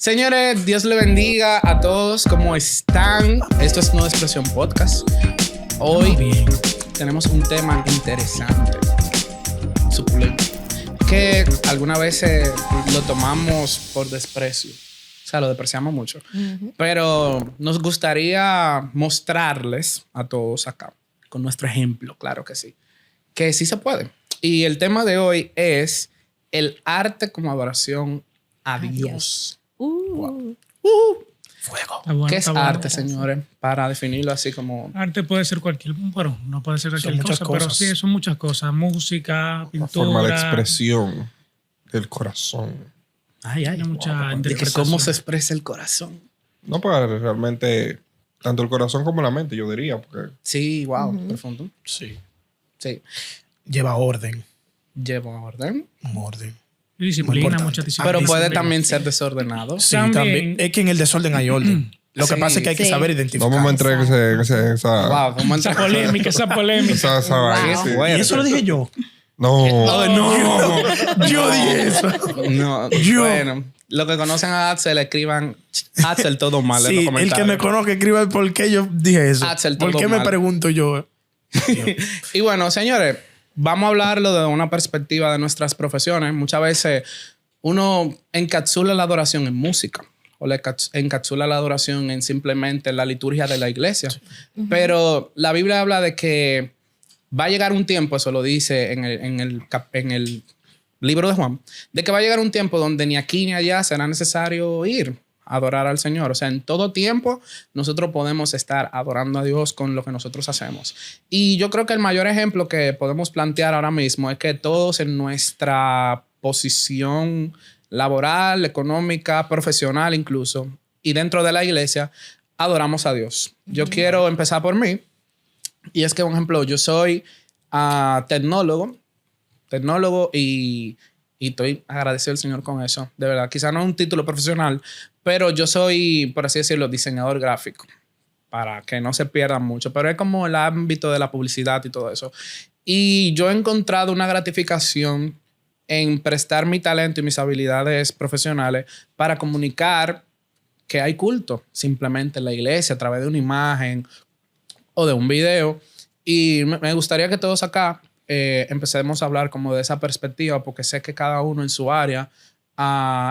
Señores, Dios le bendiga a todos. ¿Cómo están? Esto es Nueva Expresión Podcast. Hoy tenemos un tema interesante, suculento, que algunas veces lo tomamos por desprecio. O sea, lo despreciamos mucho. Pero nos gustaría mostrarles a todos acá, con nuestro ejemplo, claro que sí se puede. Y el tema de hoy es el arte como adoración a Dios. Wow. Fuego. Bueno, ¿Qué es arte, señores? Para definirlo así como... Arte puede ser cualquier... Bueno, no puede ser cualquier muchas cosa, pero cosas. sí, son muchas cosas. Música, pintura... Una forma de expresión del corazón. Tiene mucha de que interpretación. cómo se expresa el corazón. No, para realmente... Tanto el corazón como la mente, yo diría. Porque Sí, wow, profundo. Sí. Sí. Lleva orden. Lleva orden. Un orden. Y disciplina, importante. mucha disciplina. Pero puede Disciplina. también ser desordenado. Sí, También. también. Es que en el desorden hay orden. Lo que Sí. pasa es que hay que Sí. saber identificar. no me entregues esa... Wow, ¿cómo Esa polémica. esa Wow. vaina, sí. Fuerte. Y eso lo dije yo. No. No. Yo dije eso. No, Yo. bueno. Los que conocen a Axel, escriban Axel todo mal en los Sí, el comentarios. que me conozca escriba el por qué yo dije eso. Axel, ¿Por todo qué me mal. pregunto yo? Y bueno, señores, vamos a hablarlo de una perspectiva de nuestras profesiones. Muchas veces uno encapsula la adoración en música o le encapsula la adoración en simplemente la liturgia de la iglesia. Pero la Biblia habla de que va a llegar un tiempo, eso lo dice en el libro de Juan, de que va a llegar un tiempo donde ni aquí ni allá será necesario ir a adorar al Señor. O sea, en todo tiempo nosotros podemos estar adorando a Dios con lo que nosotros hacemos. Y yo creo que el mayor ejemplo que podemos plantear ahora mismo es que todos en nuestra posición laboral, económica, profesional incluso, y dentro de la iglesia, adoramos a Dios. Yo quiero empezar por mí. Y es que, por ejemplo, yo soy tecnólogo y estoy agradecido al Señor con eso. De verdad, quizá no es un título profesional, pero yo soy, por así decirlo, diseñador gráfico, para que no se pierdan mucho. Pero es como el ámbito de la publicidad y todo eso. Y yo he encontrado una gratificación en prestar mi talento y mis habilidades profesionales para comunicar que hay culto simplemente en la iglesia a través de una imagen o de un video. Y me gustaría que todos acá empecemos a hablar como de esa perspectiva, porque sé que cada uno en su área,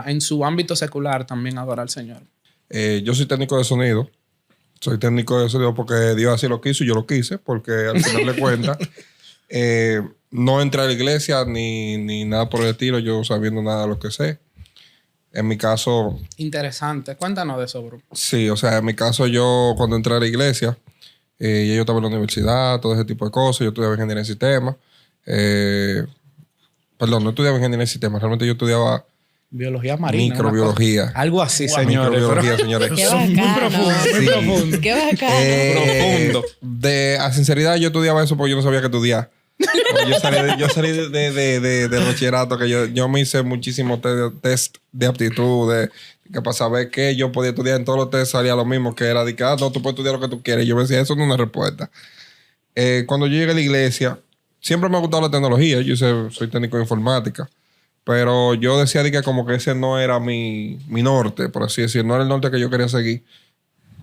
en su ámbito secular, también adora al Señor. Yo soy técnico de sonido. Soy técnico de sonido porque Dios así lo quiso y yo lo quise, porque al final de cuentas no entré a la iglesia ni nada por el estilo, yo sabiendo nada de lo que sé. En mi caso... Interesante. Cuéntanos de eso, bro. Sí, o sea, en mi caso yo cuando entré a la iglesia, ya yo estaba en la universidad, todo ese tipo de cosas. Yo estudiaba ingeniería en sistemas. Perdón, no estudiaba ingeniería en sistemas. Realmente yo estudiaba Biología marina. microbiología. una cosa- Algo así, señores. Microbiología, señores. Qué Son muy bacano. profundos, muy Sí. profundos. Qué bacano. Profundo. A sinceridad, yo estudiaba eso porque yo no sabía qué estudiar. Yo salí de bachillerato, que yo me hice muchísimos test de aptitud, que para saber qué yo podía estudiar. En todos los test salía lo mismo, que era de que, no, tú puedes estudiar lo que tú quieres. Yo me decía, eso no es una respuesta. Cuando yo llegué a la iglesia, siempre me ha gustado la tecnología. Soy técnico de informática. Pero yo decía de que como que ese no era mi norte, por así decirlo. No era el norte que yo quería seguir.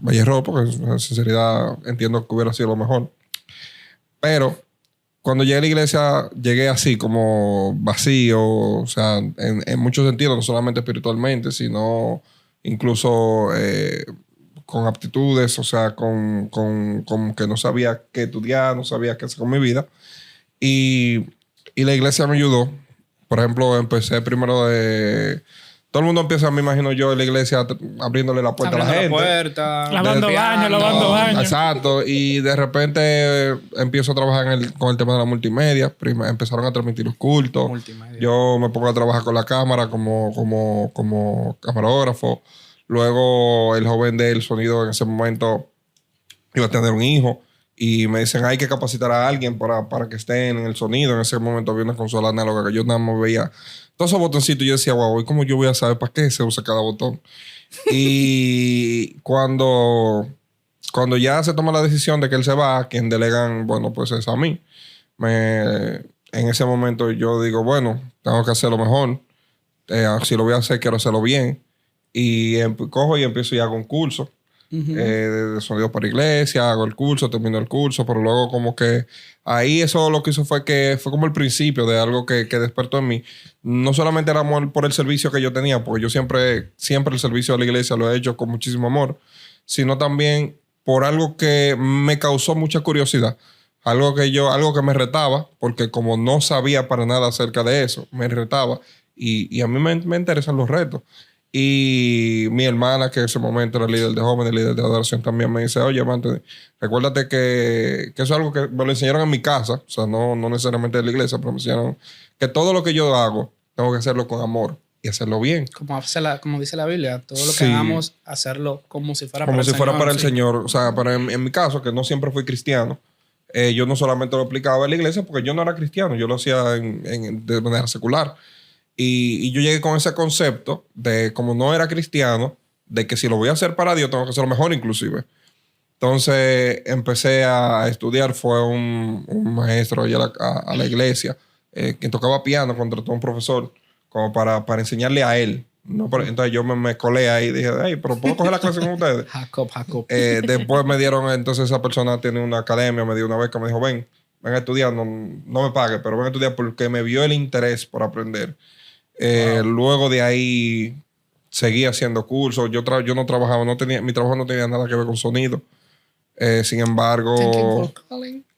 Vaya error, porque en sinceridad entiendo que hubiera sido lo mejor. Pero cuando llegué a la iglesia, llegué así como vacío, o sea, en muchos sentidos, no solamente espiritualmente, sino incluso con aptitudes, o sea, con que no sabía qué estudiar, no sabía qué hacer con mi vida. Y la iglesia me ayudó. Por ejemplo, empecé primero de... Todo el mundo empieza, me imagino yo, en la iglesia abriéndole la puerta a la gente. puerta. Lavando baño, lavando baño. Exacto. Y de repente empiezo a trabajar con el tema de la multimedia. Empezaron a transmitir los cultos. Multimedia. Yo me pongo a trabajar con la cámara como camarógrafo. Luego el joven del sonido en ese momento iba a tener un hijo. Y me dicen, hay que capacitar a alguien para que esté en el sonido. En ese momento había una consola análoga que yo nada más veía todos esos botoncitos. Y yo decía, wow, ¿cómo yo voy a saber para qué se usa cada botón? Y cuando ya se toma la decisión de que él se va, a quien delegan, bueno, pues es a mí. En ese momento yo digo, bueno, tengo que hacerlo mejor. Si lo voy a hacer, quiero hacerlo bien. Y cojo y empiezo y hago un curso de sonido para iglesia, hago el curso, termino el curso, pero luego como que ahí eso lo que hizo fue que fue como el principio de algo que despertó en mí. No solamente era amor por el servicio que yo tenía, porque yo siempre el servicio de la iglesia lo he hecho con muchísimo amor, sino también por algo que me causó mucha curiosidad. Algo que me retaba, porque como no sabía para nada acerca de eso, me retaba. Y a mí me interesan los retos. Y mi hermana, que en ese momento era líder de jóvenes, líder de adoración, también me dice, oye, Anthony, recuérdate que eso es algo que me lo enseñaron en mi casa, o sea, no necesariamente de la iglesia, pero me enseñaron que todo lo que yo hago, tengo que hacerlo con amor y hacerlo bien. Como dice la Biblia, todo lo que Sí. hagamos, hacerlo como si fuera Como para si el fuera Señor. para el Sí. Señor. O sea, en mi caso, que no siempre fui cristiano, yo no solamente lo aplicaba en la iglesia porque yo no era cristiano, yo lo hacía de manera secular. Y yo llegué con ese concepto de, como no era cristiano, de que si lo voy a hacer para Dios, tengo que hacerlo mejor inclusive. Entonces empecé a estudiar, fue un maestro allá a la iglesia, quien tocaba piano, contrató a un profesor como para enseñarle a él. No, entonces yo me colé ahí y dije, hey, pero ¿puedo coger la clase con ustedes? Jacob. Después me dieron, entonces esa persona tiene una academia, me dio una beca, me dijo, ven a estudiar, no me pague, pero ven a estudiar porque me vio el interés por aprender. Luego de ahí seguí haciendo cursos. Yo no trabajaba, mi trabajo no tenía nada que ver con sonido. Sin embargo,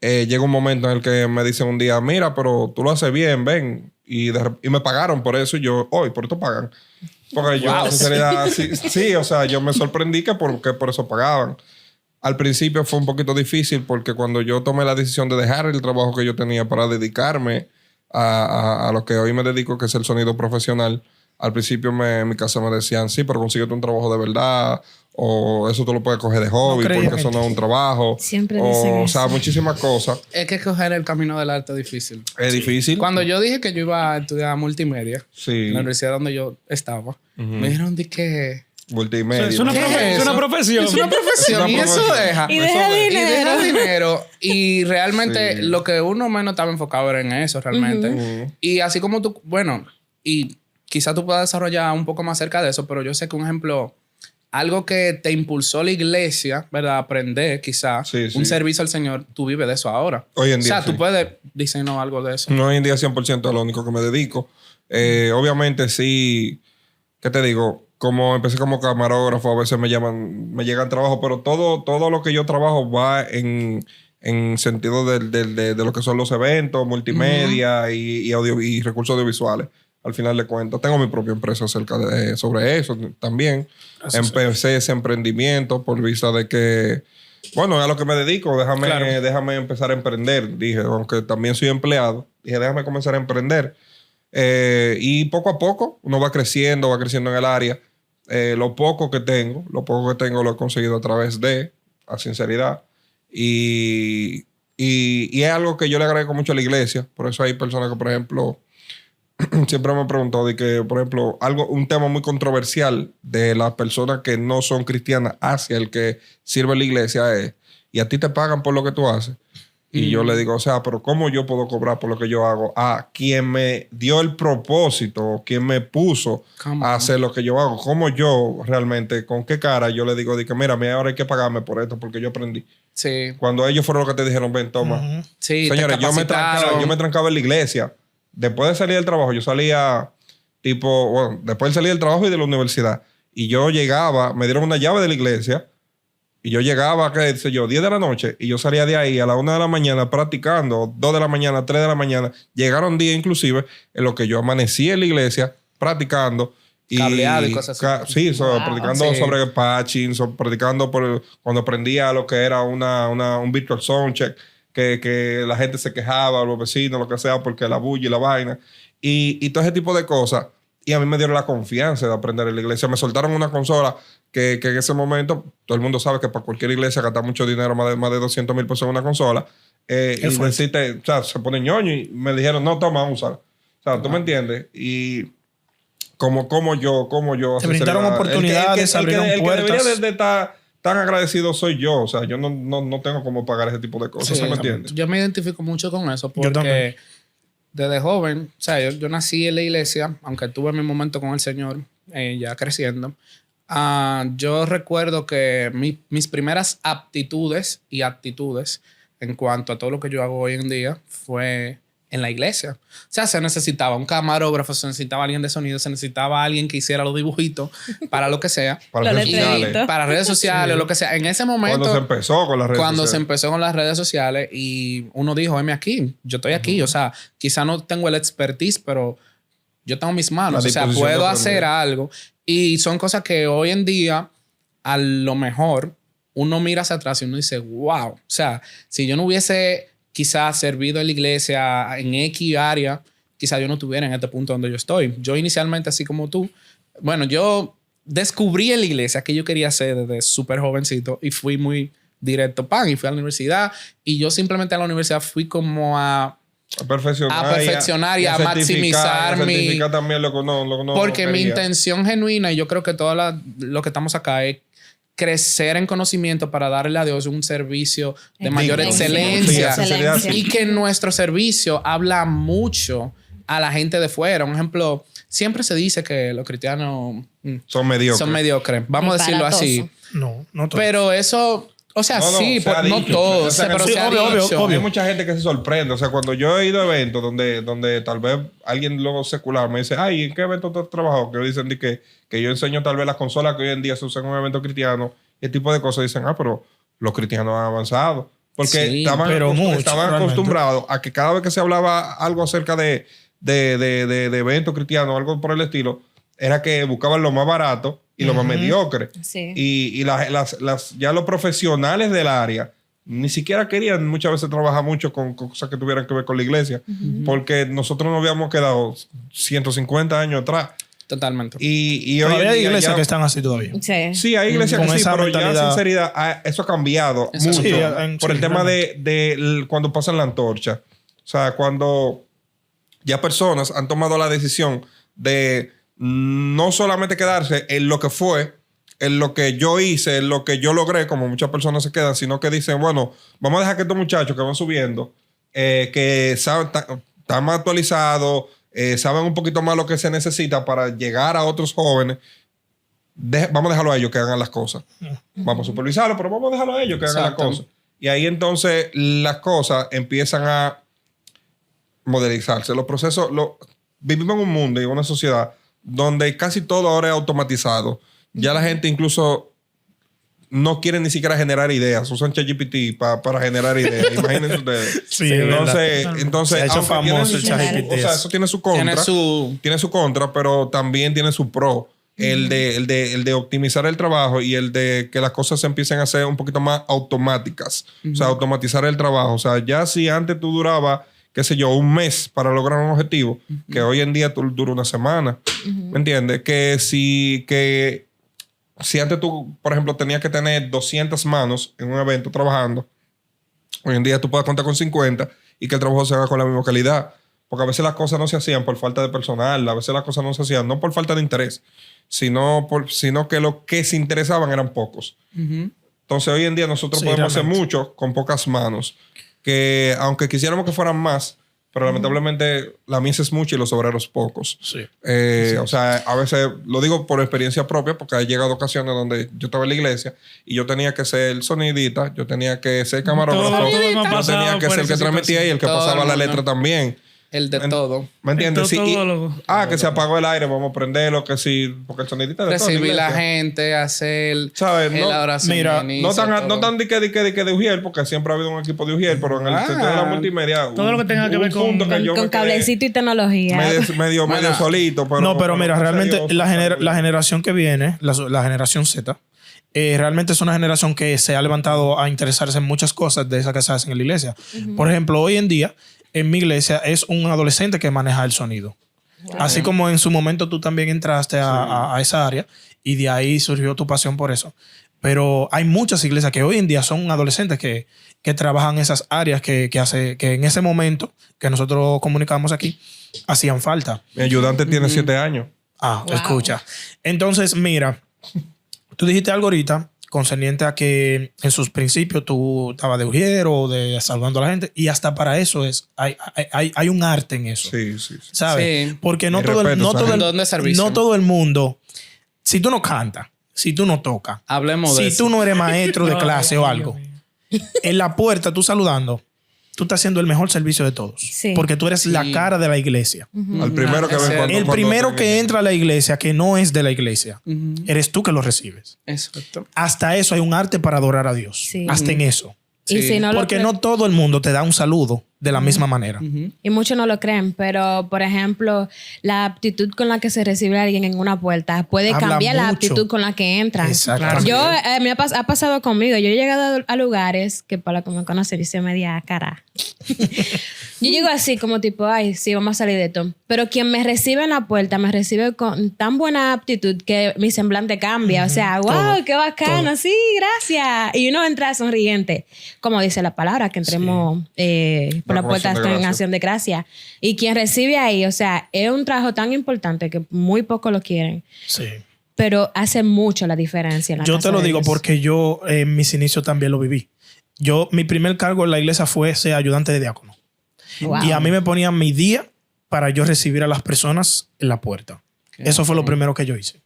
llega un momento en el que me dicen un día, mira, pero tú lo haces bien, ven. Y me pagaron por eso y yo, hoy, por esto pagan. Porque yo, en sinceridad, sí, o sea, yo me sorprendí que por eso pagaban. Al principio fue un poquito difícil porque cuando yo tomé la decisión de dejar el trabajo que yo tenía para dedicarme a lo que hoy me dedico, que es el sonido profesional, al principio en mi casa me decían, sí, pero consíguete un trabajo de verdad, o eso tú lo puedes coger de hobby, porque eso no es un trabajo. Siempre dicen O sea, eso. muchísimas cosas. Es que coger el camino del arte es difícil. Es difícil. Cuando yo dije que yo iba a estudiar multimedia, Sí. en la universidad donde yo estaba, me dijeron de que... Multimedia. Es una, ¿Qué profe- es es una eso? profesión. Es una profesión Es y una eso profesión. deja. Y deja Y dinero. deja dinero. Y realmente Sí. lo que uno menos estaba enfocado era en eso, realmente. Y así como tú, bueno, y quizás tú puedas desarrollar un poco más cerca de eso, pero yo sé que un ejemplo, algo que te impulsó la iglesia, ¿verdad? Aprender quizás, Sí, sí. un servicio al Señor, tú vives de eso ahora. Hoy en día, O sea, tú sí. puedes diseñar algo de eso. No, hoy en día 100% es lo único que me dedico. Obviamente sí, ¿qué te digo? Como empecé como camarógrafo, a veces me llegan trabajo, pero todo lo que yo trabajo va en sentido de lo que son los eventos, multimedia y audio y recursos audiovisuales. Al final de cuentas, tengo mi propia empresa sobre eso también. Empecé ese emprendimiento por vista de que, bueno, es a lo que me dedico. Déjame empezar a emprender. Dije, aunque también soy empleado, dije, déjame comenzar a emprender. Y poco a poco uno va creciendo en el área. Lo poco que tengo lo he conseguido a través de, a sinceridad. Y es algo que yo le agradezco mucho a la iglesia. Por eso hay personas que, por ejemplo, siempre me han preguntado de que, por ejemplo, un tema muy controversial de las personas que no son cristianas hacia el que sirve la iglesia es, y a ti te pagan por lo que tú haces. Y yo le digo, o sea, pero ¿cómo yo puedo cobrar por lo que yo hago? A quien me dio el propósito, quien me puso a hacer lo que yo hago. ¿Cómo yo realmente, con qué cara yo le digo, de que mira, ahora hay que pagarme por esto porque yo aprendí? Sí. Cuando ellos fueron los que te dijeron, ven, toma. Sí, Señores, te yo me capacitaron. trancaba en la iglesia. Después de salir del trabajo, yo salía después de salir del trabajo y de la universidad. Y yo llegaba, me dieron una llave de la iglesia. Y yo llegaba, qué sé yo, 10 de la noche. Y yo salía de ahí a la 1 de la mañana practicando, 2 de la mañana, 3 de la mañana. Llegaron días inclusive en los que yo amanecí en la iglesia practicando. Cableado y cosas así. Sí, practicando Sí. sobre patching, practicando cuando aprendía lo que era un virtual soundcheck, que la gente se quejaba, los vecinos, lo que sea, porque la bulla y la vaina. Y todo ese tipo de cosas. Y a mí me dieron la confianza de aprender en la iglesia. Me soltaron una consola que en ese momento, todo el mundo sabe que para cualquier iglesia gastar mucho dinero, más de 200,000 pesos en una consola. Y o sea, se pone ñoño y me dijeron, no, toma, úsala. O sea, ¿tú me entiendes? Y como yo. Te brindaron oportunidades, abrieron el que puertas. debería de estar tan agradecido soy yo. O sea, yo no tengo cómo pagar ese tipo de cosas. Sí, ¿Sí me entiendes? yo me identifico mucho con eso Yo también. porque desde joven, o sea, yo nací en la iglesia, aunque tuve mi momento con el Señor ya creciendo, Yo recuerdo que mis primeras aptitudes y actitudes en cuanto a todo lo que yo hago hoy en día fue en la iglesia. O sea, se necesitaba un camarógrafo, se necesitaba alguien de sonido, se necesitaba alguien que hiciera los dibujitos para lo que sea. Para redes sociales. Para redes sociales, lo que sea. En ese momento... Cuando se empezó con las redes Cuando sociales. se empezó con las redes sociales y uno dijo, heme aquí, yo estoy aquí. O sea, quizá no tengo el expertise, pero yo tengo mis manos. La O sea, disposición puedo de hacer aprender. algo. Y son cosas que hoy en día, a lo mejor, uno mira hacia atrás y uno dice, wow. O sea, si yo no hubiese quizás servido en la iglesia en X área, quizás yo no estuviera en este punto donde yo estoy. Yo inicialmente, así como tú, bueno, yo descubrí en la iglesia que yo quería hacer desde súper jovencito y fui muy directo, y fui a la universidad y yo simplemente a la universidad fui como a perfeccionar y a maximizar mi... certificar también lo que no Porque mi quería. intención genuina, y yo creo que todo lo que estamos acá es crecer en conocimiento para darle a Dios un servicio de mayor excelencia. Sí, excelencia. Y que nuestro servicio habla mucho a la gente de fuera. Un ejemplo, siempre se dice que los cristianos Son mediocres. son mediocres. Vamos a decirlo así. No todo. Pero eso... O sea, No, sí, se ha no dicho. todo, O sea, pero sí, se ha obvio, dicho. obvio. Hay mucha gente que se sorprende. O sea, cuando yo he ido a eventos donde tal vez alguien luego secular me dice, ay, ¿en qué evento tú has trabajado? Que dicen que yo enseño tal vez las consolas que hoy en día se usan en un evento cristiano. Y ese tipo de cosas dicen, pero los cristianos han avanzado. Porque Sí, pero mucho, estaban realmente. acostumbrados a que cada vez que se hablaba algo acerca de eventos cristianos o algo por el estilo, era que buscaban lo más barato y lo más mediocre. Sí. Y ya los profesionales del área ni siquiera querían muchas veces trabajar mucho con cosas que tuvieran que ver con la iglesia, porque nosotros nos habíamos quedado 150 años atrás. Totalmente. Y hoy Todavía en hay día iglesias ya- que están así todavía. Sí. Sí, hay iglesias Con que sí, esa pero ya en mentalidad. sinceridad eso ha cambiado Eso mucho sí, por el sí, tema realmente. cuando pasan la antorcha. O sea, cuando ya personas han tomado la decisión de no solamente quedarse en lo que fue, en lo que yo hice, en lo que yo logré, como muchas personas se quedan, sino que dicen, bueno, vamos a dejar que estos muchachos que van subiendo, que saben, están más actualizados, saben un poquito más lo que se necesita para llegar a otros jóvenes. Vamos a dejarlo a ellos que hagan las cosas. Vamos a supervisarlo, pero vamos a dejarlo a ellos que hagan las Exacto. cosas. Y ahí entonces las cosas empiezan a modelizarse. Los procesos, vivimos en un mundo y en una sociedad donde casi todo ahora es automatizado. Ya la gente incluso no quiere ni siquiera generar ideas. Usan ChatGPT para generar ideas. Imagínense ustedes. Sí, es entonces Se ha hecho aunque famoso tiene el ChatGPT. o sea, eso tiene su contra. Tiene su... Contra, pero también tiene su pro. El de optimizar el trabajo y el de que las cosas se empiecen a hacer un poquito más automáticas. O sea, automatizar el trabajo. O sea, ya si antes tú durabas, qué sé yo, un mes para lograr un objetivo, que hoy en día tú dura una semana. ¿Me entiendes? Que si antes tú, por ejemplo, tenías que tener 200 manos en un evento trabajando, hoy en día tú puedes contar con 50 y que el trabajo se haga con la misma calidad. Porque a veces las cosas no se hacían por falta de personal, a veces las cosas no se hacían no por falta de interés, sino que lo que se interesaban eran pocos. Entonces hoy en día nosotros Sí, podemos realmente. hacer mucho con pocas manos, que aunque quisiéramos que fueran más, pero lamentablemente la mies es mucha y los obreros pocos. Sí. O sea, a veces lo digo por experiencia propia, porque ha llegado ocasiones donde yo estaba en la iglesia y yo tenía que ser sonidista, yo tenía que ser camarógrafo, Todos hemos yo pasado tenía que por ser el que esa transmitía y el que Todo pasaba el la mundo. letra también. El de todo. ¿Me entiendes? Sí, todólogo. que se apagó el aire, vamos a prenderlo, que sí, porque el sonidista de todo en Recibir la iglesia. gente, hacer ¿Sabes? la oración. mira, de No inicio, tan todo. de que Ujiel, porque siempre ha habido un equipo de Ujiel, pero en el sentido de la multimedia. Todo lo que tenga que ver con- punto que yo Con me quedé cablecito y tecnología. medio Bueno, solito. Pero, No, pero mira, realmente serioso, la generación que viene, la generación Z, realmente es una generación que se ha levantado a interesarse en muchas cosas de esas que se hacen en la iglesia. Por ejemplo, hoy en día, en mi iglesia, es un adolescente que maneja el sonido. Así como en su momento tú también entraste a esa área y de ahí surgió tu pasión por eso. Pero hay muchas iglesias que hoy en día son adolescentes que trabajan esas áreas que en ese momento que nosotros comunicamos aquí hacían falta. Mi ayudante tiene 7 años. Ah, Wow. escucha. Entonces, mira, tú dijiste algo ahorita concerniente a que en sus principios tú estabas de ujiero, de saludando a la gente, y hasta para eso hay un arte en eso. Sí, sí. ¿Sabes? Sí. Porque no Mi todo, respeto, no, esa todo gente. Don de el, servicio. no todo el mundo, si tú no cantas, si tú no tocas, Hablemos de si eso. tú no eres maestro de No, clase o Dios algo, mío. en la puerta tú saludando, tú estás haciendo el mejor servicio de todos. Sí. Porque tú eres la cara de la iglesia. Al primero que es ven cierto. El primero que entra a la iglesia, que no es de la iglesia, eres tú que lo recibes. Exacto. Hasta eso hay un arte para adorar a Dios. Sí. Hasta en eso. Y Sí. si no lo Porque creen- no todo el mundo te da un saludo de la misma manera. Y muchos no lo creen, pero por ejemplo, la aptitud con la que se recibe a alguien en una puerta puede Habla cambiar la mucho. aptitud con la que entran. Exactamente. Yo, ha pasado conmigo. Yo he llegado a lugares que para los que me conocen dice media cara. Yo llego así como tipo, ay, sí, vamos a salir de esto. Pero quien me recibe en la puerta me recibe con tan buena aptitud que mi semblante cambia. O sea, wow, Todo. qué bacano, Todo. sí, gracias. Y uno entra sonriente, como dice la palabra, que entremos por la Con puerta acción de en gracia. acción de gracia. Y quien recibe ahí, o sea, es un trabajo tan importante que muy pocos lo quieren, Sí. pero hace mucho la diferencia en la Yo casa te lo de digo Dios. porque yo en mis inicios también lo viví. Mi primer cargo en la iglesia fue ser ayudante de diácono. Wow. Y a mí me ponían mi día para yo recibir a las personas en la puerta. Eso fue lo primero que yo hice.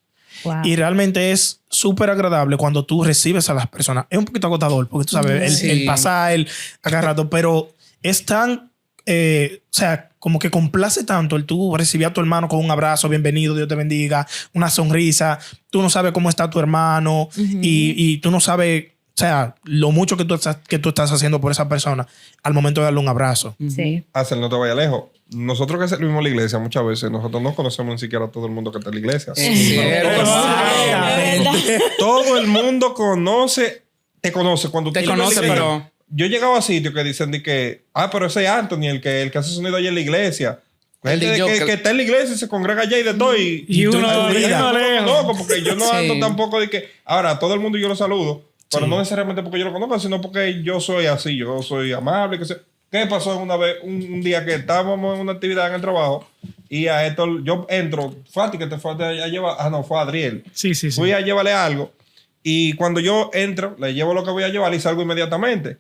Wow. Y realmente es súper agradable cuando tú recibes a las personas. Es un poquito agotador porque tú sabes, Sí. el pasar, el agarrado, pero es tan, o sea, como que complace tanto el tú recibir a tu hermano con un abrazo, bienvenido, Dios te bendiga, una sonrisa. Tú no sabes cómo está tu hermano y tú no sabes, o sea, lo mucho que tú estás haciendo por esa persona al momento de darle un abrazo. Sí. Hacer, no te vayas lejos. Nosotros que servimos en la iglesia, muchas veces nosotros no conocemos ni siquiera a todo el mundo que está en la iglesia. Es cierto. Exactamente. Todo el mundo te conoce cuando Te tú llegas a la conoce, iglesia. pero- Yo he llegado a sitios que dicen de que, pero ese es Anthony, el que hace sonido allá en la iglesia. La gente yo que está en la iglesia y se congrega allá y de todo. Y Y tú- uno yo lejos. no lo conozco porque yo no Sí. ando tampoco de que, ahora, todo el mundo yo lo saludo, pero no necesariamente porque yo lo conozco, sino porque yo soy así, yo soy amable. ¿Qué pasó una vez, un día que estábamos en una actividad en el trabajo y a esto yo entro, Fati, que te fue a llevar, no, fue Adriel. Sí, sí, sí. Fui a llevarle algo y cuando yo entro, le llevo lo que voy a llevar y salgo inmediatamente.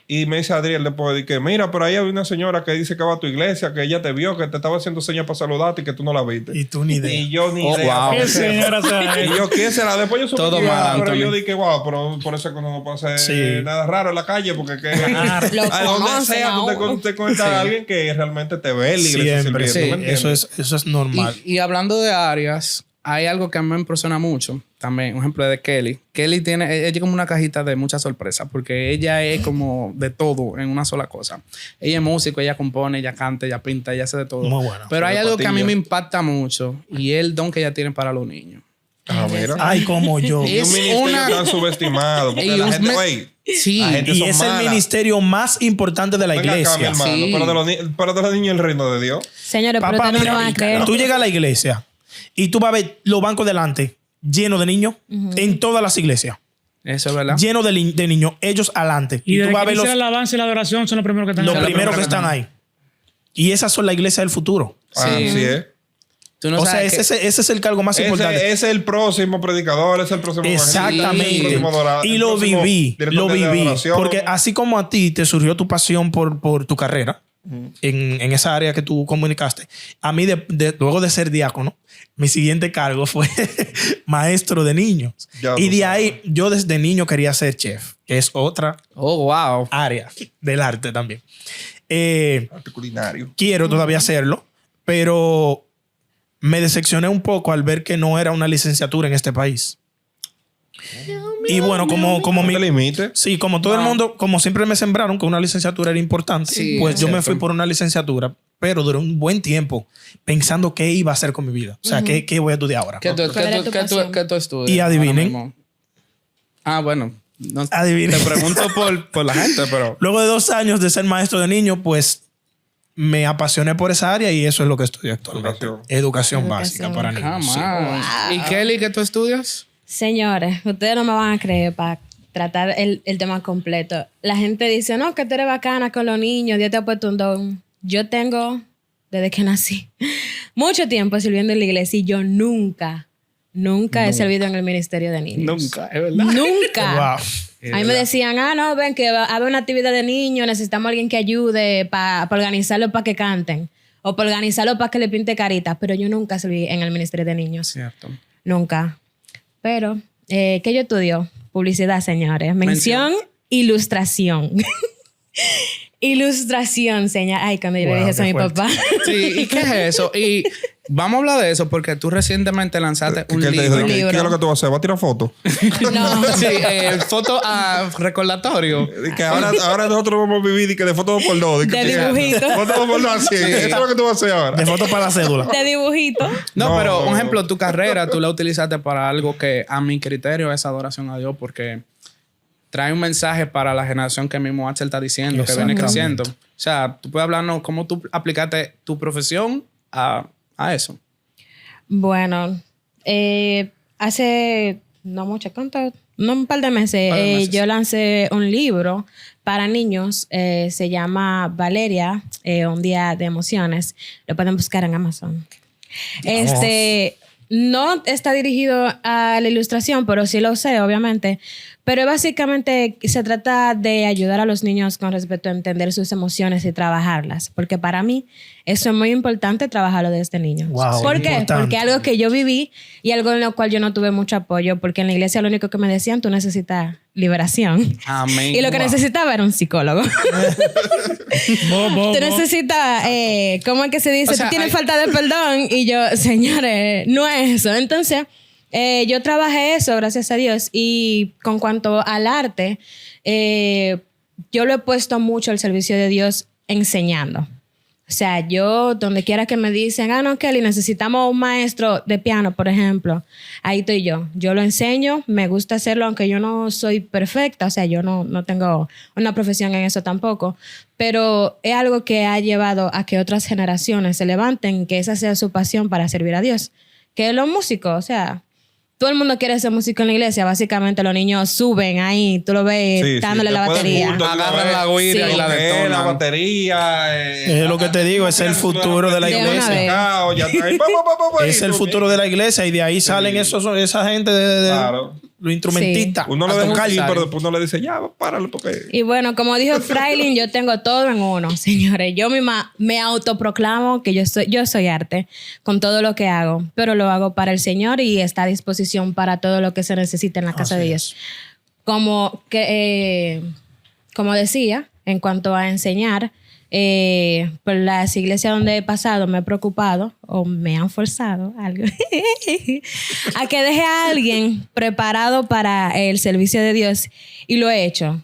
Y me dice Adriel después de que, mira, por ahí hay una señora que dice que va a tu iglesia, que ella te vio, que te estaba haciendo señas para saludarte y que tú no la viste. Y tú ni idea. Y yo ni Oh, idea. wow. ¿Qué señora será? Y yo, ¿quién será? Después yo supe Todo que mal, pero Anthony. yo dije, wow, pero por eso es que uno no puede hacer Sí. nada raro en la calle, porque que Lo a donde conocen sea a tú uno. te conectas a alguien que realmente te ve en la iglesia Siempre, sirviendo, sí. ¿me entiendes? Eso es normal. Y hablando de áreas, hay algo que a mí me impresiona mucho. También, un ejemplo de Kelly. Kelly ella es como una cajita de muchas sorpresas porque ella es como de todo en una sola cosa. Ella es músico, ella compone, ella canta, ella pinta, ella hace de todo. Muy buena. Pero hay Tiene algo que a mí patillas. me impacta mucho y es el don que ella tiene para los niños. Ah, mira. Ay, como yo. Y Es un ministerio una- tan subestimado. Porque Y la un gente, me- güey, Sí. la gente Y son es el malas. ministerio más importante de la Venga acá, mi iglesia. hermano, Sí. pero de los niños el reino de Dios. Señores, pero Papá, ustedes no mira, van a creer. tú llegas a la iglesia y tú vas a ver los bancos delante llenos de niños en todas las iglesias. Eso es verdad. Llenos de niños, ellos adelante. Y Y tú desde vas a que ver dice el alabanza y la adoración son los primeros que están los ahí. primeros que están ahí. Y esas son la iglesia del futuro. Así es. Tú no O sea, sabes que- ese es el cargo más importante. Ese es el próximo predicador, ese es el próximo evangelista, el Exactamente. próximo Y el lo próximo viví, director lo de viví. adoración. Porque así como a ti te surgió tu pasión por tu carrera en esa área que tú comunicaste, a mí luego de ser diácono, mi siguiente cargo fue maestro de niños. Ya Y tú de ahí yo desde niño quería ser chef, que es otra Oh, wow. área del arte también. Arte culinario. Quiero todavía hacerlo, pero me decepcioné un poco al ver que no era una licenciatura en este país. Y bueno, como No mi, te limites. sí, como todo el mundo, como siempre me sembraron que una licenciatura era importante, Sí, pues es yo me cierto. fui por una licenciatura, pero duré un buen tiempo pensando qué iba a hacer con mi vida. O sea, qué voy a estudiar ahora. ¿Qué tú, ¿Cuál era tu pasión? qué tú estudias? Y adivinen. ahora mismo? Ah, bueno. No, Adivinen. Te pregunto por la gente, pero... Luego de 2 años de ser maestro de niños, pues me apasioné por esa área y eso es lo que estudio actualmente. Educación básica para niños. Come sí. on. ¿Y Kelly, qué tú estudias? Señores, ustedes no me van a creer para tratar el tema completo. La gente dice, no, que tú eres bacana con los niños, Dios te ha puesto un don. Yo tengo, desde que nací, mucho tiempo sirviendo en la iglesia y yo nunca he servido en el ministerio de niños. Nunca, es verdad. Nunca. Wow. A mí me decían, no, ven que va a haber una actividad de niños, necesitamos a alguien que ayude para organizarlo para que canten o para organizarlo para que le pinte caritas, pero yo nunca serví en el ministerio de niños. Cierto. Nunca. Pero ¿qué yo estudio? Publicidad, señores. Mención. Ilustración. Ilustración, señor. Ay, cuando yo le dije eso a mi papá. Sí, ¿y qué es eso? Y vamos a hablar de eso porque tú recientemente lanzaste un ¿Qué él te libro. dijo? ¿Qué es lo que tú vas a hacer? ¿Vas a tirar fotos? No. Sí, foto a recordatorio. Que ahora nosotros vamos a vivir y que de fotos por dos. De dibujitos. Fotos por dos así. Eso es lo que tú vas a hacer ahora. De fotos para la cédula. De dibujito. No, pero, No. un ejemplo, tu carrera tú la utilizaste para algo que a mi criterio es adoración a Dios porque trae un mensaje para la generación que mismo Axel está diciendo, que viene creciendo. O sea, tú puedes hablarnos cómo tú aplicaste tu profesión a eso. Bueno, hace no mucho, ¿cuánto? No, un par de meses, yo lancé un libro para niños. Se llama Valeria, un día de emociones. Lo pueden buscar en Amazon. No está dirigido a la ilustración, pero sí lo sé, obviamente. Pero básicamente se trata de ayudar a los niños con respecto a entender sus emociones y trabajarlas. Porque para mí eso es muy importante, trabajarlo desde niños. Wow, ¿Por qué? importante. Porque algo que yo viví y algo en lo cual yo no tuve mucho apoyo. Porque en la iglesia lo único que me decían, tú necesitas liberación. Amén. Y lo que necesitaba era un psicólogo. Tú necesitas, ¿cómo es que se dice? O sea, tú tienes hay- falta de perdón. Y yo, señores, no es eso. Entonces, yo trabajé eso, gracias a Dios. Y con cuanto al arte, yo lo he puesto mucho al servicio de Dios enseñando. O sea, yo, donde quiera que me dicen, no, Kelly, necesitamos un maestro de piano, por ejemplo. Ahí estoy yo. Yo lo enseño, me gusta hacerlo, aunque yo no soy perfecta. O sea, yo no tengo una profesión en eso tampoco. Pero es algo que ha llevado a que otras generaciones se levanten, que esa sea su pasión para servir a Dios. Que los músicos, o sea, todo el mundo quiere ser músico en la iglesia. Básicamente los niños suben ahí, tú lo ves Sí, sí, dándole la después del batería. culto, Agarran la guira Sí. y la la detonan. batería. Es lo que te digo, es el futuro de la De una iglesia. vez. Ya está ahí, pa, pa, pa, pa, Es y el tú- futuro de la iglesia y de ahí salen esa gente de Claro. los instrumentistas. Uno le a deja un tocar. chin, pero después uno le dice, ya, páralo porque... Y bueno, como dijo Frailin, yo tengo todo en uno, señores. Yo misma me autoproclamo que yo soy arte con todo lo que hago, pero lo hago para el Señor y está a disposición para todo lo que se necesite en la casa de Dios. Como decía, en cuanto a enseñar, por las iglesias donde he pasado me he preocupado o me han forzado algo a que deje a alguien preparado para el servicio de Dios y lo he hecho.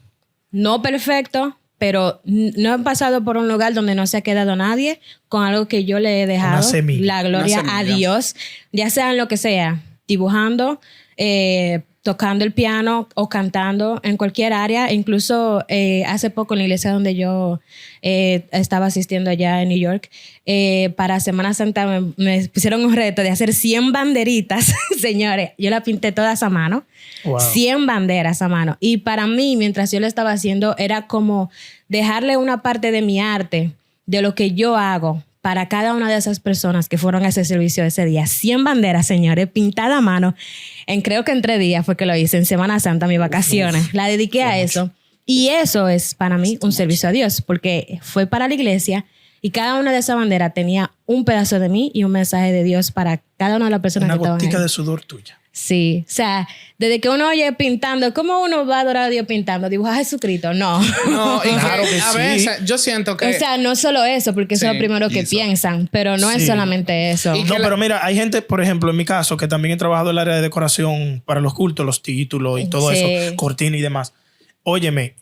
No perfecto, pero no he pasado por un lugar donde no se ha quedado nadie con algo que yo le he dejado. Una semilla. La gloria Una a semilla. Dios, ya sea en lo que sea, dibujando, tocando el piano o cantando en cualquier área. Incluso hace poco en la iglesia donde yo estaba asistiendo allá en New York, para Semana Santa me pusieron un reto de hacer 100 banderitas, señores. Yo la pinté todas a mano. Wow. 100 banderas a mano. Y para mí, mientras yo lo estaba haciendo, era como dejarle una parte de mi arte, de lo que yo hago, para cada una de esas personas que fueron a ese servicio ese día. 100 banderas, señores, pintadas a mano. Creo que en 3 días fue que lo hice, en Semana Santa, mis vacaciones. La dediqué a eso. Y eso es para mí un servicio a Dios, porque fue para la iglesia y cada una de esas banderas tenía un pedazo de mí y un mensaje de Dios para cada una de las personas Una que estaban gotica ahí. de sudor tuya. Sí, o sea, desde que uno oye pintando, ¿cómo uno va a adorar a Dios pintando? ¿Dibujar a Jesucristo? No. No, y Claro que a sí. veces yo siento que... O sea, no solo eso, porque eso es Sí, lo primero que eso. piensan, pero no es Sí. solamente eso. Y No, que pero mira, hay gente, por ejemplo, en mi caso, que también he trabajado en el área de decoración para los cultos, los títulos y todo Sí. eso, cortina y demás. Óyeme,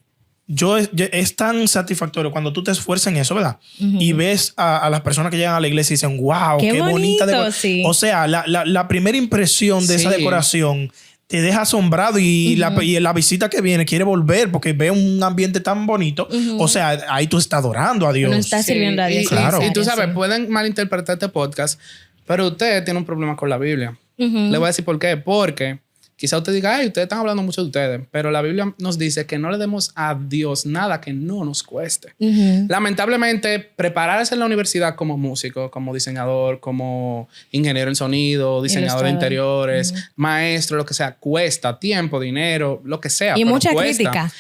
es tan satisfactorio cuando tú te esfuerzas en eso, ¿verdad? Y ves a las personas que llegan a la iglesia y dicen, wow, Qué qué, bonita bonito, decoración. sí. O sea, la primera impresión de esa Sí. decoración te deja asombrado y la visita que viene quiere volver porque ve un ambiente tan bonito. O sea, ahí tú estás adorando a Dios. Uno está sirviendo a Dios. Claro. Y tú sabes, Sí. pueden malinterpretar este podcast, pero usted tiene un problema con la Biblia. Le voy a decir por qué. Porque quizá usted diga, ay, ustedes están hablando mucho de ustedes, pero la Biblia nos dice que no le demos a Dios nada que no nos cueste. Lamentablemente, prepararse en la universidad como músico, como diseñador, como ingeniero en sonido, diseñador de Ilustrador. interiores, maestro, lo que sea, cuesta tiempo, dinero, lo que sea. Y pero mucha cuesta. crítica.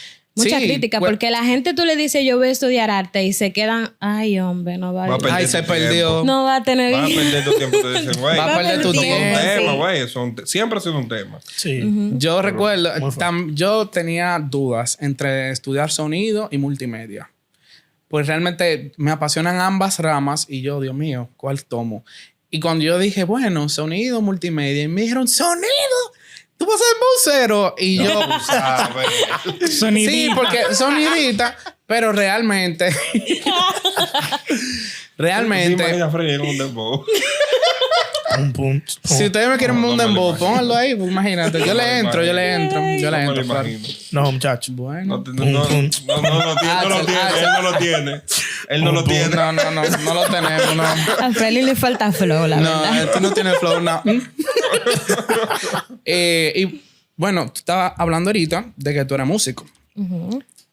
Mucha Sí, crítica, pues- porque la gente tú le dices yo voy a estudiar arte y se quedan, ay hombre, no va Va a a, perder Ay, tu se tiempo. perdió. no va a tener Va a vida. perder tu tiempo. Te dicen, güey. Va a perder tu eso es un tiempo. tema, Sí. güey. Siempre ha sido un tema. Sí. Yo recuerdo, muy fuerte. yo tenía dudas entre estudiar sonido y multimedia. Pues realmente me apasionan ambas ramas y yo, Dios mío, ¿cuál tomo? Y cuando yo dije, bueno, sonido, multimedia, y me dijeron, sonido, tú vas a ser vocero. Y yo, Sonidita. sí, porque sonidita, pero realmente, realmente, Imagina Freddy en un dembow. Pum, pum, pum. si ustedes me quieren No, un no me lo dembow, imagino. pónganlo ahí, pues imagínate. Yo le entro. No me lo Claro. imagino. No, muchacho. Bueno. No tiene. No lo tiene. Él no lo tiene. Él no lo tiene. No lo tenemos, no. A Freddy le falta flow, la No, verdad. tú no tienes flow, no. Y bueno, tú estabas hablando ahorita de que tú eres músico.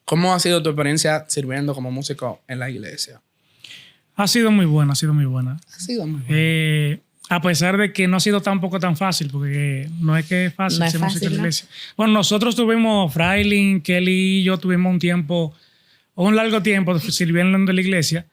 ¿Cómo ha sido tu experiencia sirviendo como músico en la iglesia? Ha sido muy buena, ha sido muy buena. Ha sido muy bueno. A pesar de que no ha sido tampoco tan fácil, porque no es que es fácil No es ser músico fácil, en la ¿no? iglesia. Bueno, nosotros tuvimos, Frailin, Kelly y yo tuvimos un largo tiempo sirviendo en la iglesia.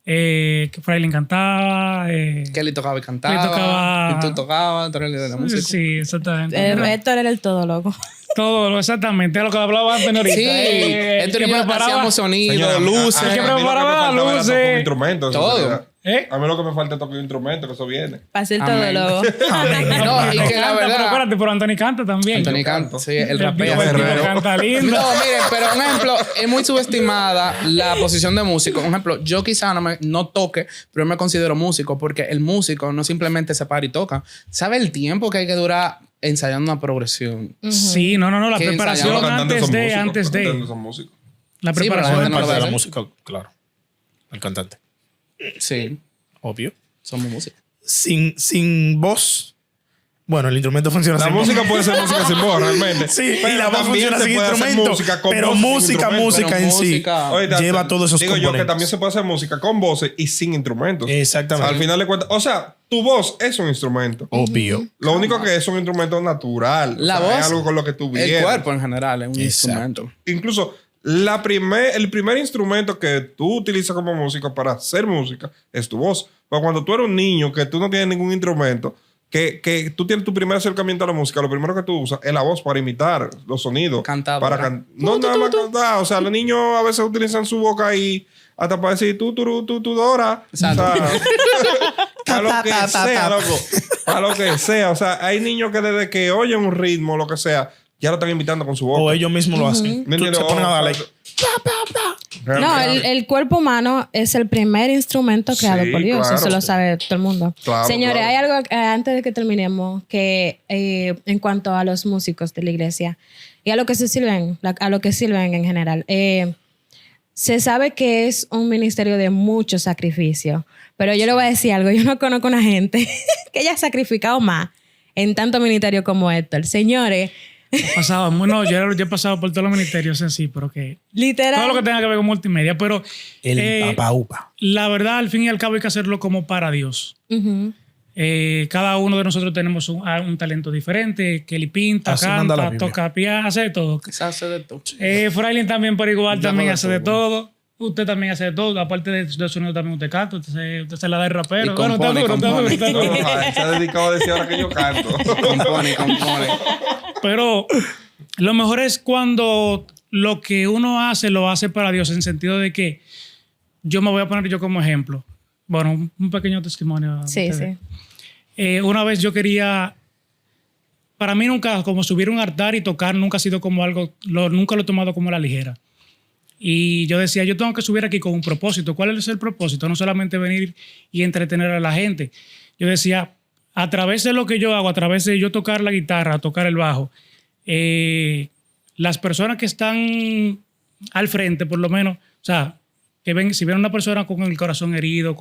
Que Frailin cantaba. Kelly tocaba y cantaba. Kelly tocaba- Y tú tocabas, tú eres el de la música. Sí, exactamente. Héctor era el todo loco. Todo, exactamente, lo que hablaba Antonio ahorita. Sí, el Héctor que y yo preparaba- hacíamos sonido, Señora, luces. a mí que lo preparaba me faltaba era luces. tocar un instrumento, eso Todo. es verdad. ¿Eh? A mí lo que me falta es tocar un instrumento, que eso viene. Para ser todo Amén. loco. No, y que la Canta, pero verdad... espérate, pero Anthony canta también. Anthony Yo canta, canto. sí, el El rapea. tipo Guerrero. canta lindo. No, miren, pero un ejemplo, es muy subestimada la posición de músico. Un ejemplo, yo quizá no toque, pero yo me considero músico porque el músico no simplemente se para y toca. ¿Sabe el tiempo que hay que durar ensayando una progresión? Sí, no, la Que preparación ensayamos. Cantantes antes son de, músicos, antes los de. cantantes son músicos. La Sí, pero la preparación. gente no lo Parte de la hace. música, claro. El cantante. Sí, Obvio. somos músicos. Sin voz. Bueno, el instrumento funciona La sin música voz. puede ser música sin voz, realmente. Sí, Pero y la voz también funciona se sin puede hacer instrumento. música con Pero voz, sin música instrumento. Pero en sí música- Ahorita, lleva todos esos digo yo que componentes. también se puede hacer música con voces y sin instrumentos. Exactamente. Al final de cuentas, o sea, tu voz es un instrumento. Obvio. Lo único que es un instrumento natural. La O sea, voz, es algo con lo que tú vienes. el cuerpo en general es un Exacto. instrumento. Incluso el primer instrumento que tú utilizas como músico para hacer música es tu voz. Pero cuando tú eres un niño que tú no tienes ningún instrumento, que tú tienes tu primer acercamiento a la música, lo primero que tú usas es la voz para imitar los sonidos. Cantadora. Para no, nada más cantar. O sea, los niños a veces utilizan su boca ahí hasta para decir tú, Dora. Exacto. O sea, para lo que sea, loco. Para lo que sea. O sea, hay niños que desde que oyen un ritmo, lo que sea, ya lo están imitando con su boca. O ellos mismos lo hacen. ¿Me entiendes? Se ponen a darle. No, el cuerpo humano es el primer instrumento creado Sí, por Dios. claro. Eso lo sabe todo el mundo. Claro, Señores, claro. hay algo antes de que terminemos que en cuanto a los músicos de la iglesia y a lo que se sirven, a lo que sirven en general. Se sabe que es un ministerio de mucho sacrificio, pero yo le voy a decir algo. Yo no conozco una gente que haya sacrificado más en tanto ministerio como Héctor. Señores, Yo he pasado por todos los ministerios en sí, pero que literal. todo lo que tenga que ver con multimedia, pero El papaupa. la verdad, al fin y al cabo, hay que hacerlo como para Dios. Ujú. Cada uno de nosotros tenemos un talento diferente. Kelly pinta, Así manda la canta, Biblia. toca piano, hace de todo. Quizás hace de todo. Frailin también por igual Ya también lo hace de todo. Usted también hace de todo. Aparte de sonido también usted canta. Usted se la da de rapero. Y Bueno, compone, está duro, está duro, compone. está duro. No, se ha dedicado a decir ahora que yo canto. Compone. Pero lo mejor es cuando lo que uno hace, lo hace para Dios, en sentido de que yo me voy a poner yo como ejemplo. Bueno, un pequeño testimonio. a Sí, ustedes. sí. Una vez yo quería... Para mí nunca, como subir un altar y tocar, nunca ha sido como algo... nunca lo he tomado como a la ligera. Y yo decía, yo tengo que subir aquí con un propósito. ¿Cuál es el propósito? No solamente venir y entretener a la gente. Yo decía, a través de lo que yo hago, a través de yo tocar la guitarra, tocar el bajo, las personas que están al frente, por lo menos, o sea, que ven, si ven una persona con el corazón herido,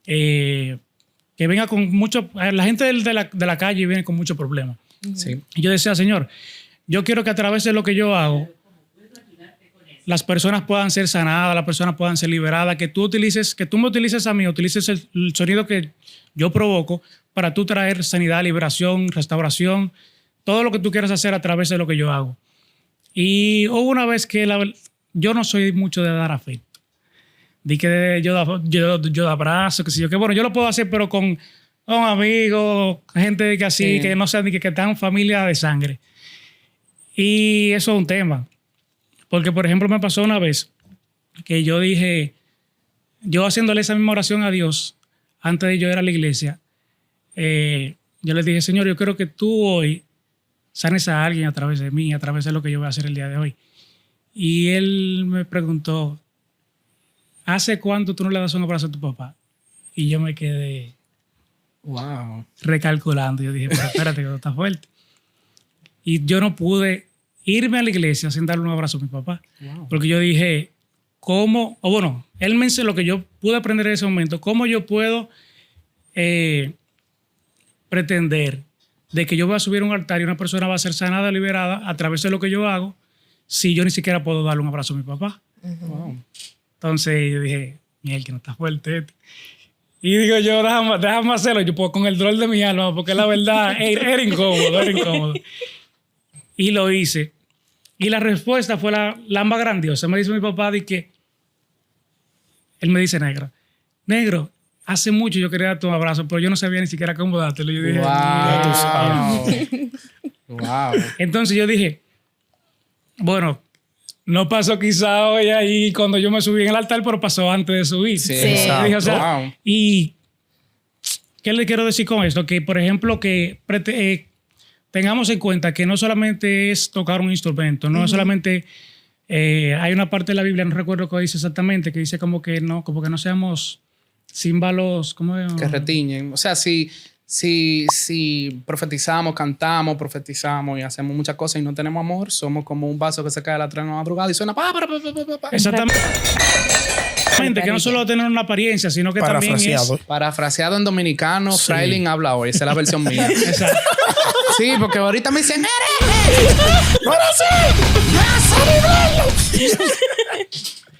que venga con mucho... La gente de la calle viene con muchos problemas. Sí. Y yo decía, Señor, yo quiero que a través de lo que yo hago, las personas puedan ser sanadas, las personas puedan ser liberadas, que tú me utilices a mí, utilices el sonido que yo provoco para tú traer sanidad, liberación, restauración, todo lo que tú quieras hacer a través de lo que yo hago. Y hubo una vez que yo no soy mucho de dar afecto. Di que yo da abrazo, que sé yo. Que bueno, yo lo puedo hacer, pero con amigos, gente que así, Sí. que no sean ni que están familia de sangre. Y eso es un tema. Porque, por ejemplo, me pasó una vez que yo dije, yo haciéndole esa misma oración a Dios, antes de yo ir a la iglesia, yo le dije, Señor, yo quiero que tú hoy sanes a alguien a través de mí, a través de lo que yo voy a hacer el día de hoy. Y él me preguntó, ¿hace cuánto tú no le das un abrazo a tu papá? Y yo me quedé Wow. recalculando. Yo dije, pero espérate, que esto está fuerte. Y yo no pude irme a la iglesia sin darle un abrazo a mi papá. Wow. Porque yo dije, ¿cómo? O bueno, él me enseñó lo que yo pude aprender en ese momento. ¿Cómo yo puedo pretender de que yo voy a subir a un altar y una persona va a ser sanada, liberada a través de lo que yo hago, si yo ni siquiera puedo darle un abrazo a mi papá? Wow. Entonces yo dije, miel, que no está fuerte este. Y digo yo, déjame hacerlo. Yo puedo con el dolor de mi alma, porque la verdad era incómodo, era incómodo. Y lo hice. Y la respuesta fue la más grandiosa. Me dice mi papá de que, él me dice, negro, hace mucho yo quería darte un abrazo, pero yo no sabía ni siquiera cómo dártelo. Yo dije, Wow. Wow. entonces yo dije, bueno, no pasó quizá hoy ahí cuando yo me subí en el altar, pero pasó antes de subir. Sí, exacto. Dije, o sea, Wow. y ¿qué le quiero decir con esto? Que, por ejemplo, que tengamos en cuenta que no solamente es tocar un instrumento, no solamente hay una parte de la Biblia, no recuerdo qué dice exactamente, que dice como que no seamos címbalos, ¿cómo es? Que retiñen. O sea, si profetizamos, cantamos, profetizamos y hacemos muchas cosas y no tenemos amor, somos como un vaso que se cae a las 3 de la madrugada y suena Exactamente. Que no solo tener una apariencia, sino que también es... Parafraseado. Parafraseado en dominicano, Sí. Frailing habla hoy. Esa es la versión mía. Exacto. Sí, porque ahorita me dicen, ¡No era así!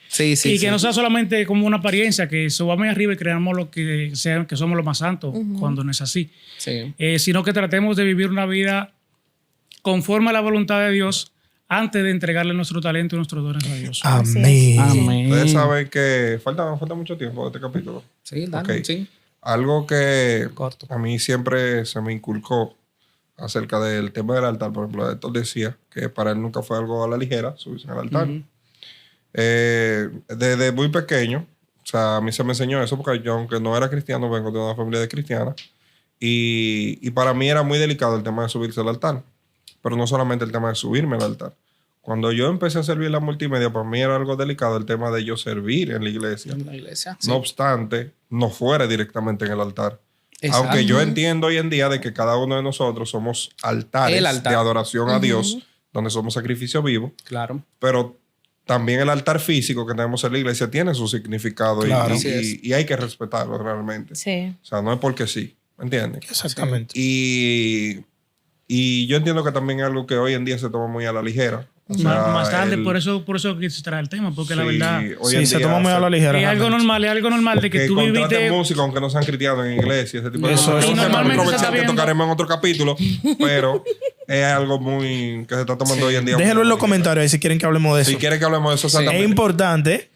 sí, sí. Y sí. que no sea solamente como una apariencia, que subamos ahí arriba y creamos lo que sea, que somos los más santos, cuando no es así. Sí. Sino que tratemos de vivir una vida conforme a la voluntad de Dios antes de entregarle nuestro talento y nuestros dones a Dios. Amén. Amén. Ustedes saben que falta mucho tiempo de este capítulo. Sí, dale, Ok. sí. Algo que Corto. a mí siempre se me inculcó acerca del tema del altar. Por ejemplo, Héctor decía que para él nunca fue algo a la ligera subirse al altar. Desde muy pequeño, o sea, a mí se me enseñó eso porque yo, aunque no era cristiano, vengo de una familia de cristianas. Y para mí era muy delicado el tema de subirse al altar. Pero no solamente el tema de subirme al altar. Cuando yo empecé a servir la multimedia, para mí era algo delicado el tema de yo servir en la iglesia. En la iglesia. Sí. No obstante, no fuera directamente en el altar. Exacto. Aunque yo entiendo hoy en día de que cada uno de nosotros somos altares El altar. de adoración a Dios, donde somos sacrificio vivo, Claro. pero también el altar físico que tenemos en la iglesia tiene su significado Claro. Así es. y hay que respetarlo realmente. Sí. O sea, no es porque sí, ¿me entiendes? Exactamente. Y yo entiendo que también es algo que hoy en día se toma muy a la ligera. O sea, Bastante, el- por eso quise traer el tema, porque la sí, verdad hoy Sí, en se día toma muy a la ligera. es algo normal de que tú contraten viviste... músicos aunque no sean cristianos en iglesia, ese tipo de Eso cosas. es Es un tema normalmente se controversial está que viendo. tocaremos en otro capítulo, pero es algo muy que se está tomando hoy en día. Déjenlo en los muy- comentarios ahí si quieren que hablemos de eso. Si quieren que hablemos de eso, Es exactamente. importante.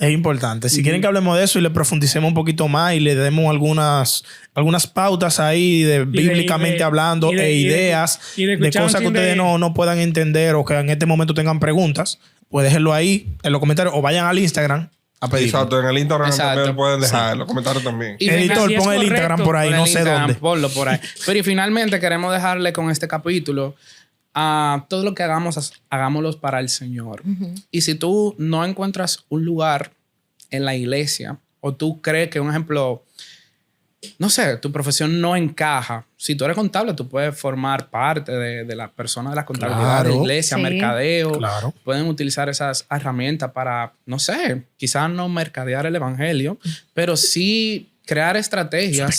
Es importante. Si quieren que hablemos de eso y le profundicemos un poquito más y le demos algunas pautas ahí bíblicamente hablando y de ideas y de de escuchar un cosas que chin de- ustedes no puedan entender o que en este momento tengan preguntas, pues déjenlo ahí en los comentarios o vayan al Instagram a pedir. Exacto, en el Instagram Exacto. también lo pueden dejar, en los comentarios también. Y Editor, Así es pon el correcto. Instagram por ahí, Por no el sé Instagram, dónde. Ponlo por ahí. Pero y finalmente queremos dejarle con este capítulo a todo lo que hagamos, hagámoslo para el Señor. Y si tú no encuentras un lugar en la iglesia o tú crees que, un ejemplo, no sé, tu profesión no encaja. Si tú eres contable, tú puedes formar parte de la persona de la contabilidad de la Claro. iglesia, Sí. mercadeo. Claro. Pueden utilizar esas herramientas para, no sé, quizás no mercadear el evangelio, pero sí crear estrategias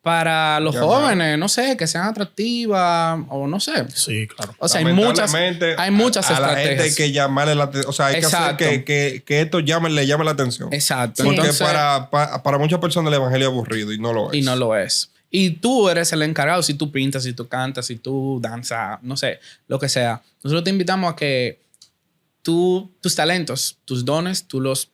para los Llamar. jóvenes, no sé, que sean atractivas o no sé. Sí, claro. O sea, hay muchas a la gente hay estrategias. que llamarle la atención. O sea, hay Exacto. que hacer que esto le llame la atención. Exacto. Sí. Porque Entonces, para muchas personas el evangelio es aburrido y no lo es. y no lo es. Y tú eres el encargado si tú pintas, si tú cantas, si tú danzas, no sé, lo que sea. Nosotros te invitamos a que tus talentos, tus dones, tú los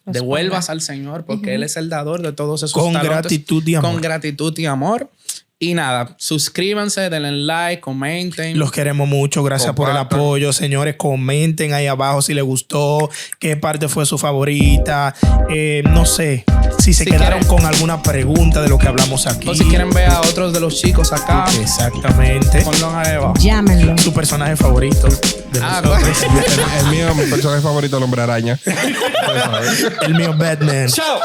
devuelvas al Señor porque Él es el dador de todos esos Con talentos. gratitud y amor. Con gratitud y amor. Y nada, suscríbanse, denle like, comenten. Los queremos mucho. Gracias por el Compartan. apoyo. Señores, comenten ahí abajo si les gustó, qué parte fue su favorita. No sé, si se Si quedaron quieren- con alguna pregunta de lo que hablamos aquí. O si quieren ver a otros de los chicos acá, Exactamente. ponlo ahí abajo. Llámenlo. Su personaje favorito de Ah, nosotros. El mío, mi personaje favorito, el hombre araña. El mío, Batman. ¡Chao!